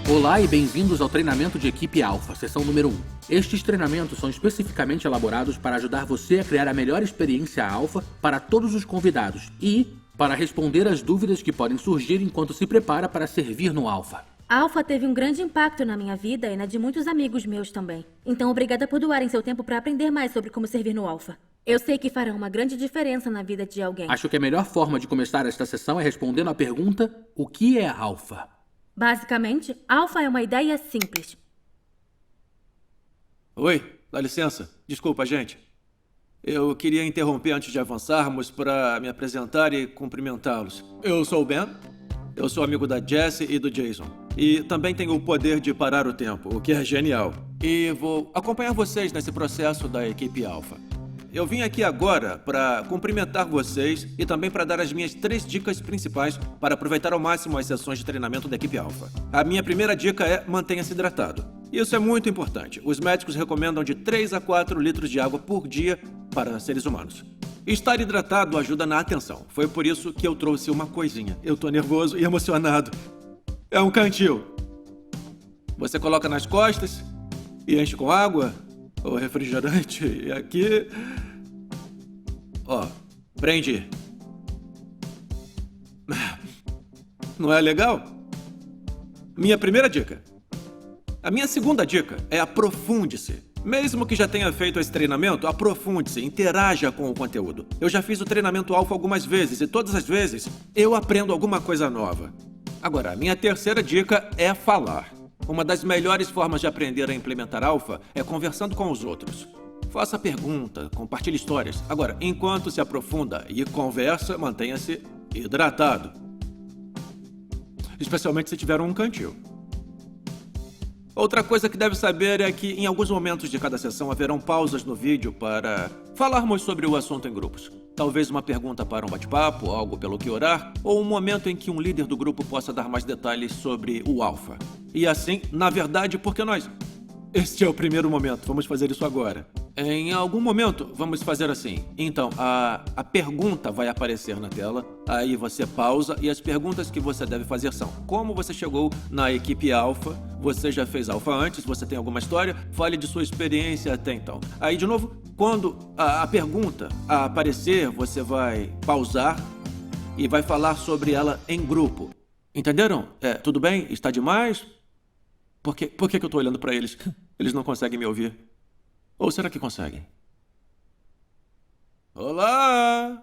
Olá e bem-vindos ao treinamento de equipe Alpha, sessão número 1. Estes treinamentos são especificamente elaborados para ajudar você a criar a melhor experiência Alpha para todos os convidados e para responder às dúvidas que podem surgir enquanto se prepara para servir no Alpha. Alpha teve um grande impacto na minha vida e na de muitos amigos meus também. Então, obrigada por doarem seu tempo para aprender mais sobre como servir no Alpha. Eu sei que farão uma grande diferença na vida de alguém. Acho que a melhor forma de começar esta sessão é respondendo à pergunta: o que é Alpha? Basicamente, Alpha é uma ideia simples. Oi, dá licença. Desculpa, gente. Eu queria interromper antes de avançarmos para me apresentar e cumprimentá-los. Eu sou o Ben. Eu sou amigo da Jessie e do Jason. E também tenho o poder de parar o tempo, o que é genial. E vou acompanhar vocês nesse processo da equipe Alpha. Eu vim aqui agora para cumprimentar vocês e também para dar as minhas 3 dicas principais para aproveitar ao máximo as sessões de treinamento da equipe Alpha. A minha primeira dica é mantenha-se hidratado. Isso é muito importante. Os médicos recomendam de 3 a 4 litros de água por dia para seres humanos. Estar hidratado ajuda na atenção. Foi por isso que eu trouxe uma coisinha. Eu tô nervoso e emocionado. É um cantil. Você coloca nas costas e enche com água ou refrigerante. E aqui... Ó, prende. Não é legal? Minha primeira dica. A minha segunda dica é aprofunde-se. Mesmo que já tenha feito esse treinamento, aprofunde-se, interaja com o conteúdo. Eu já fiz o treinamento Alpha algumas vezes e todas as vezes eu aprendo alguma coisa nova. Agora, a minha terceira dica é falar. Uma das melhores formas de aprender a implementar Alpha é conversando com os outros. Faça pergunta, compartilhe histórias. Agora, enquanto se aprofunda e conversa, mantenha-se hidratado. Especialmente se tiver um cantil. Outra coisa que deve saber é que em alguns momentos de cada sessão haverão pausas no vídeo para falarmos sobre o assunto em grupos. Talvez uma pergunta para um bate-papo, algo pelo que orar, ou um momento em que um líder do grupo possa dar mais detalhes sobre o Alpha. E assim, na verdade, porque nós... Este é o primeiro momento, vamos fazer isso agora. Em algum momento, vamos fazer assim. Então, a pergunta vai aparecer na tela, aí você pausa e as perguntas que você deve fazer são: como você chegou na equipe Alpha? Você já fez Alpha antes? Você tem alguma história? Fale de sua experiência até então. Aí, de novo, quando a pergunta aparecer, você vai pausar e vai falar sobre ela em grupo. Entenderam? Tudo bem? Está demais? Por que eu tô olhando para eles? Eles não conseguem me ouvir. Ou será que conseguem? Olá!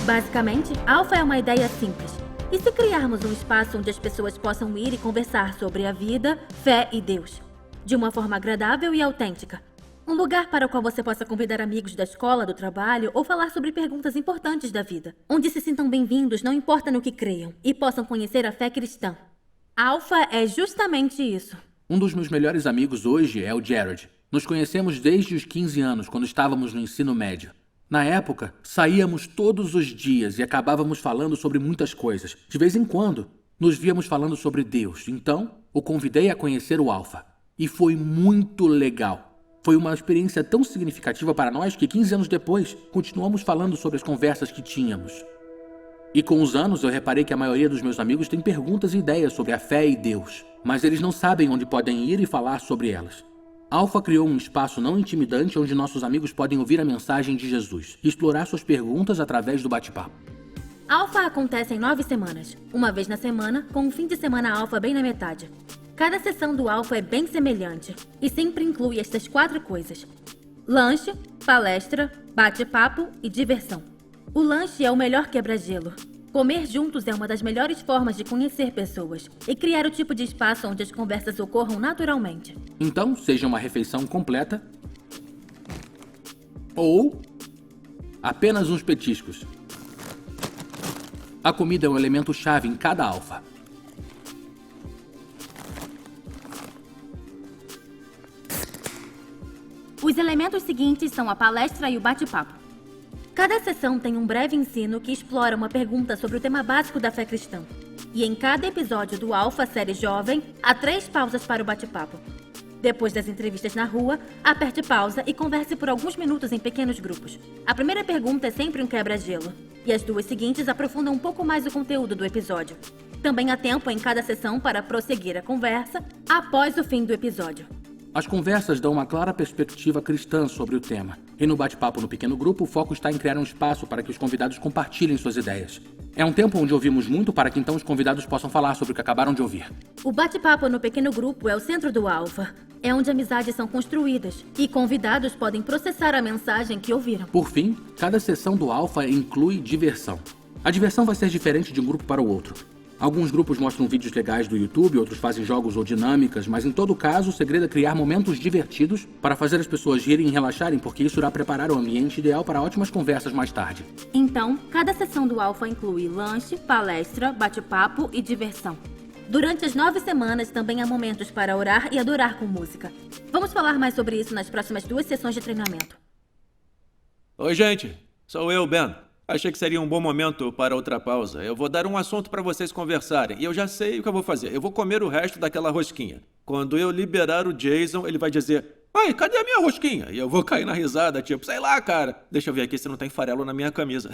Basicamente, Alpha é uma ideia simples. E se criarmos um espaço onde as pessoas possam ir e conversar sobre a vida, fé e Deus, de uma forma agradável e autêntica? Um lugar para o qual você possa convidar amigos da escola, do trabalho ou falar sobre perguntas importantes da vida. Onde se sintam bem-vindos, não importa no que creiam, e possam conhecer a fé cristã. Alpha é justamente isso. Um dos meus melhores amigos hoje é o Jared. Nos conhecemos desde os 15 anos, quando estávamos no ensino médio. Na época, saíamos todos os dias e acabávamos falando sobre muitas coisas. De vez em quando, nos víamos falando sobre Deus. Então, o convidei a conhecer o Alpha. E foi muito legal. Foi uma experiência tão significativa para nós que 15 anos depois, continuamos falando sobre as conversas que tínhamos. E com os anos, eu reparei que a maioria dos meus amigos tem perguntas e ideias sobre a fé e Deus. Mas eles não sabem onde podem ir e falar sobre elas. Alpha criou um espaço não intimidante onde nossos amigos podem ouvir a mensagem de Jesus e explorar suas perguntas através do bate-papo. Alpha acontece em 9 semanas, uma vez na semana, com um fim de semana Alpha bem na metade. Cada sessão do Alpha é bem semelhante e sempre inclui estas 4 coisas: lanche, palestra, bate-papo e diversão. O lanche é o melhor quebra-gelo. Comer juntos é uma das melhores formas de conhecer pessoas e criar o tipo de espaço onde as conversas ocorram naturalmente. Então, seja uma refeição completa ou apenas uns petiscos. A comida é um elemento chave em cada Alpha. Os elementos seguintes são a palestra e o bate-papo. Cada sessão tem um breve ensino que explora uma pergunta sobre o tema básico da fé cristã. E em cada episódio do Alpha Série Jovem, há 3 pausas para o bate-papo. Depois das entrevistas na rua, aperte pausa e converse por alguns minutos em pequenos grupos. A primeira pergunta é sempre um quebra-gelo, e as 2 seguintes aprofundam um pouco mais o conteúdo do episódio. Também há tempo em cada sessão para prosseguir a conversa após o fim do episódio. As conversas dão uma clara perspectiva cristã sobre o tema. E no bate-papo no pequeno grupo, o foco está em criar um espaço para que os convidados compartilhem suas ideias. É um tempo onde ouvimos muito para que então os convidados possam falar sobre o que acabaram de ouvir. O bate-papo no pequeno grupo é o centro do Alpha. É onde amizades são construídas e convidados podem processar a mensagem que ouviram. Por fim, cada sessão do Alpha inclui diversão. A diversão vai ser diferente de um grupo para o outro. Alguns grupos mostram vídeos legais do YouTube, outros fazem jogos ou dinâmicas, mas em todo caso o segredo é criar momentos divertidos para fazer as pessoas rirem e relaxarem, porque isso irá preparar o ambiente ideal para ótimas conversas mais tarde. Então, cada sessão do Alpha inclui lanche, palestra, bate-papo e diversão. Durante as 9 semanas também há momentos para orar e adorar com música. Vamos falar mais sobre isso nas próximas 2 sessões de treinamento. Oi, gente. Sou eu, Ben. Achei que seria um bom momento para outra pausa. Eu vou dar um assunto para vocês conversarem. E eu já sei o que eu vou fazer. Eu vou comer o resto daquela rosquinha. Quando eu liberar o Jason, ele vai dizer: "Ai, cadê a minha rosquinha?" E eu vou cair na risada, tipo, sei lá, cara. Deixa eu ver aqui se não tem farelo na minha camisa.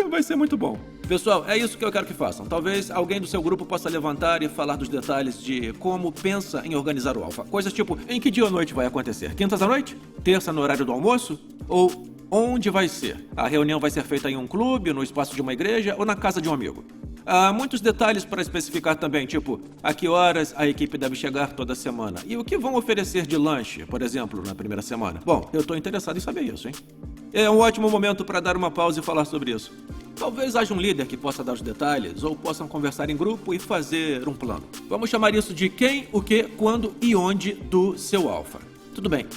Vai ser muito bom. Pessoal, é isso que eu quero que façam. Talvez alguém do seu grupo possa levantar e falar dos detalhes de como pensa em organizar o Alpha. Coisas tipo, em que dia ou noite vai acontecer? Quintas à noite? Terça no horário do almoço? Ou onde vai ser? A reunião vai ser feita em um clube, no espaço de uma igreja ou na casa de um amigo? Há muitos detalhes para especificar também, tipo, a que horas a equipe deve chegar toda semana e o que vão oferecer de lanche, por exemplo, na primeira semana. Bom, eu tô interessado em saber isso, hein? É um ótimo momento para dar uma pausa e falar sobre isso. Talvez haja um líder que possa dar os detalhes ou possam conversar em grupo e fazer um plano. Vamos chamar isso de quem, o que, quando e onde do seu Alpha. Tudo bem.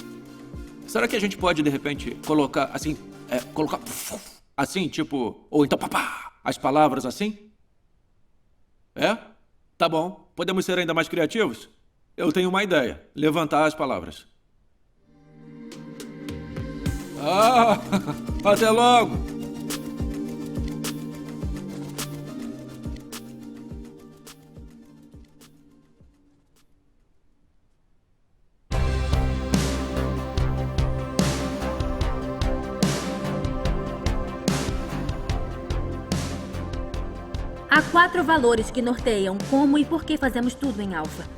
Será que a gente pode, de repente, colocar assim, assim, tipo, ou então, papá, as palavras assim? É? Tá bom. Podemos ser ainda mais criativos? Eu tenho uma ideia. Levantar as palavras. Ah, até logo! Há 4 valores que norteiam como e por que fazemos tudo em Alpha.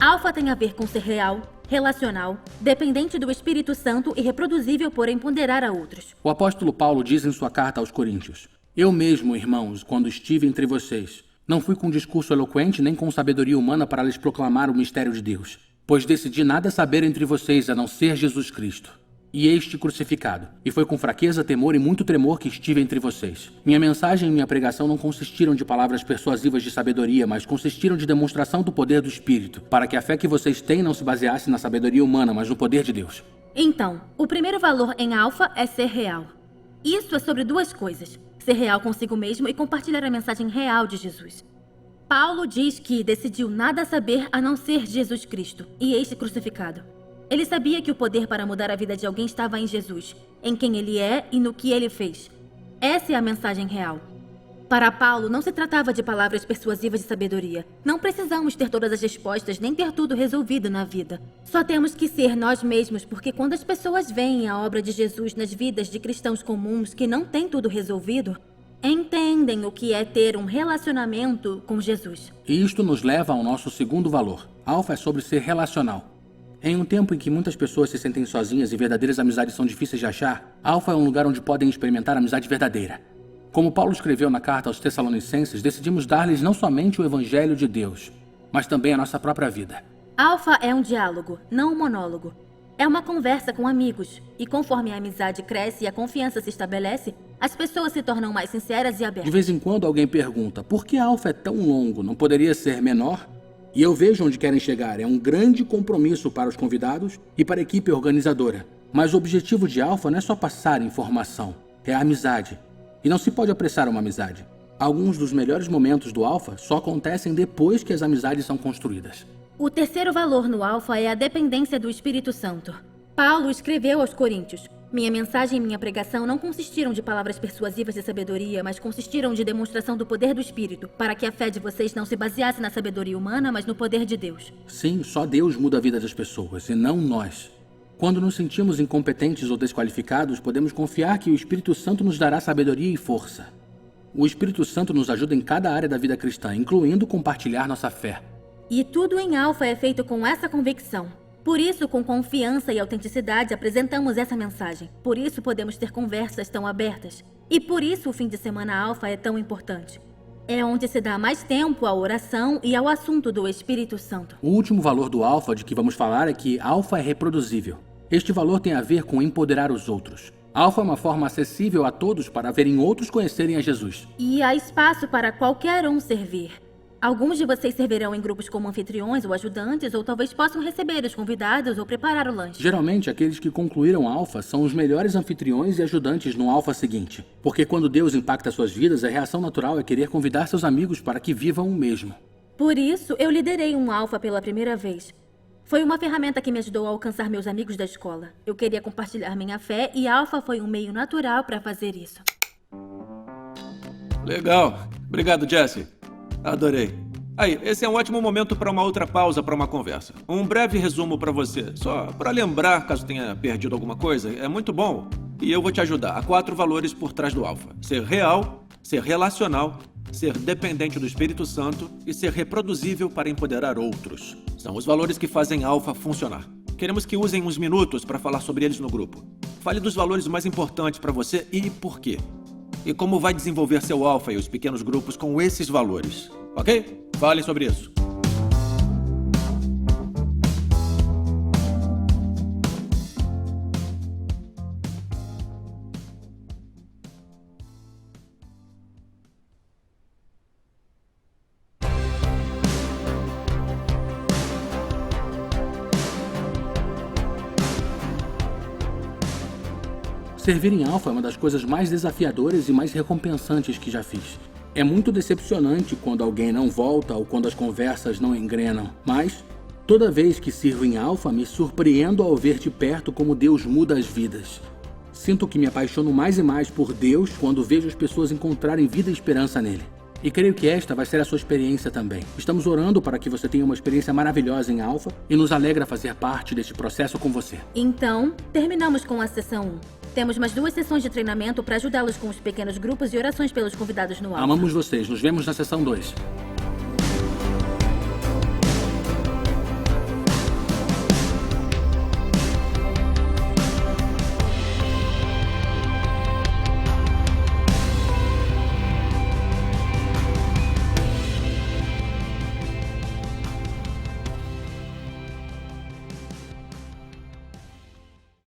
Alpha tem a ver com ser real, relacional, dependente do Espírito Santo e reproduzível por empoderar a outros. O apóstolo Paulo diz em sua carta aos Coríntios: "Eu mesmo, irmãos, quando estive entre vocês, não fui com discurso eloquente nem com sabedoria humana para lhes proclamar o mistério de Deus, pois decidi nada saber entre vocês a não ser Jesus Cristo e este crucificado. E foi com fraqueza, temor e muito tremor que estive entre vocês. Minha mensagem e minha pregação não consistiram de palavras persuasivas de sabedoria, mas consistiram de demonstração do poder do Espírito, para que a fé que vocês têm não se baseasse na sabedoria humana, mas no poder de Deus." Então, o primeiro valor em Alpha é ser real. Isso é sobre 2 coisas: ser real consigo mesmo e compartilhar a mensagem real de Jesus. Paulo diz que decidiu nada saber a não ser Jesus Cristo e este crucificado. Ele sabia que o poder para mudar a vida de alguém estava em Jesus, em quem ele é e no que ele fez. Essa é a mensagem real. Para Paulo, não se tratava de palavras persuasivas de sabedoria. Não precisamos ter todas as respostas nem ter tudo resolvido na vida. Só temos que ser nós mesmos, porque quando as pessoas veem a obra de Jesus nas vidas de cristãos comuns que não têm tudo resolvido, entendem o que é ter um relacionamento com Jesus. E isto nos leva ao nosso segundo valor. Alpha é sobre ser relacional. Em um tempo em que muitas pessoas se sentem sozinhas e verdadeiras amizades são difíceis de achar, Alpha é um lugar onde podem experimentar amizade verdadeira. Como Paulo escreveu na carta aos Tessalonicenses, decidimos dar-lhes não somente o Evangelho de Deus, mas também a nossa própria vida. Alpha é um diálogo, não um monólogo. É uma conversa com amigos, e conforme a amizade cresce e a confiança se estabelece, as pessoas se tornam mais sinceras e abertas. De vez em quando alguém pergunta, por que Alpha é tão longo? Não poderia ser menor? E eu vejo onde querem chegar. É um grande compromisso para os convidados e para a equipe organizadora. Mas o objetivo de Alpha não é só passar informação, é a amizade. E não se pode apressar uma amizade. Alguns dos melhores momentos do Alpha só acontecem depois que as amizades são construídas. O terceiro valor no Alpha é a dependência do Espírito Santo. Paulo escreveu aos Coríntios: Minha mensagem e minha pregação não consistiram de palavras persuasivas de sabedoria, mas consistiram de demonstração do poder do Espírito, para que a fé de vocês não se baseasse na sabedoria humana, mas no poder de Deus. Sim, só Deus muda a vida das pessoas, e não nós. Quando nos sentimos incompetentes ou desqualificados, podemos confiar que o Espírito Santo nos dará sabedoria e força. O Espírito Santo nos ajuda em cada área da vida cristã, incluindo compartilhar nossa fé. E tudo em Alpha é feito com essa convicção. Por isso, com confiança e autenticidade, apresentamos essa mensagem. Por isso, podemos ter conversas tão abertas. E por isso, o fim de semana Alpha é tão importante. É onde se dá mais tempo à oração e ao assunto do Espírito Santo. O último valor do Alpha de que vamos falar é que Alpha é reproduzível. Este valor tem a ver com empoderar os outros. Alpha é uma forma acessível a todos para verem outros conhecerem a Jesus. E há espaço para qualquer um servir. Alguns de vocês servirão em grupos como anfitriões ou ajudantes, ou talvez possam receber os convidados ou preparar o lanche. Geralmente, aqueles que concluíram Alpha são os melhores anfitriões e ajudantes no Alpha seguinte. Porque quando Deus impacta suas vidas, a reação natural é querer convidar seus amigos para que vivam o mesmo. Por isso, eu liderei um Alpha pela primeira vez. Foi uma ferramenta que me ajudou a alcançar meus amigos da escola. Eu queria compartilhar minha fé e Alpha foi um meio natural para fazer isso. Legal. Obrigado, Jesse. Adorei. Aí, esse é um ótimo momento para uma outra pausa para uma conversa. Um breve resumo para você, só para lembrar caso tenha perdido alguma coisa. É muito bom. E eu vou te ajudar. Há 4 valores por trás do Alpha: ser real, ser relacional, ser dependente do Espírito Santo e ser reproduzível para empoderar outros. São os valores que fazem Alpha funcionar. Queremos que usem uns minutos para falar sobre eles no grupo. Fale dos valores mais importantes para você e por quê. E como vai desenvolver seu Alpha e os pequenos grupos com esses valores. Ok? Fale sobre isso. Servir em Alpha é uma das coisas mais desafiadoras e mais recompensantes que já fiz. É muito decepcionante quando alguém não volta ou quando as conversas não engrenam, mas toda vez que sirvo em Alpha, me surpreendo ao ver de perto como Deus muda as vidas. Sinto que me apaixono mais e mais por Deus quando vejo as pessoas encontrarem vida e esperança nele. E creio que esta vai ser a sua experiência também. Estamos orando para que você tenha uma experiência maravilhosa em Alpha e nos alegra fazer parte deste processo com você. Então, terminamos com a sessão 1. Temos mais 2 sessões de treinamento para ajudá-los com os pequenos grupos e orações pelos convidados no Alpha. Amamos vocês. Nos vemos na sessão 2.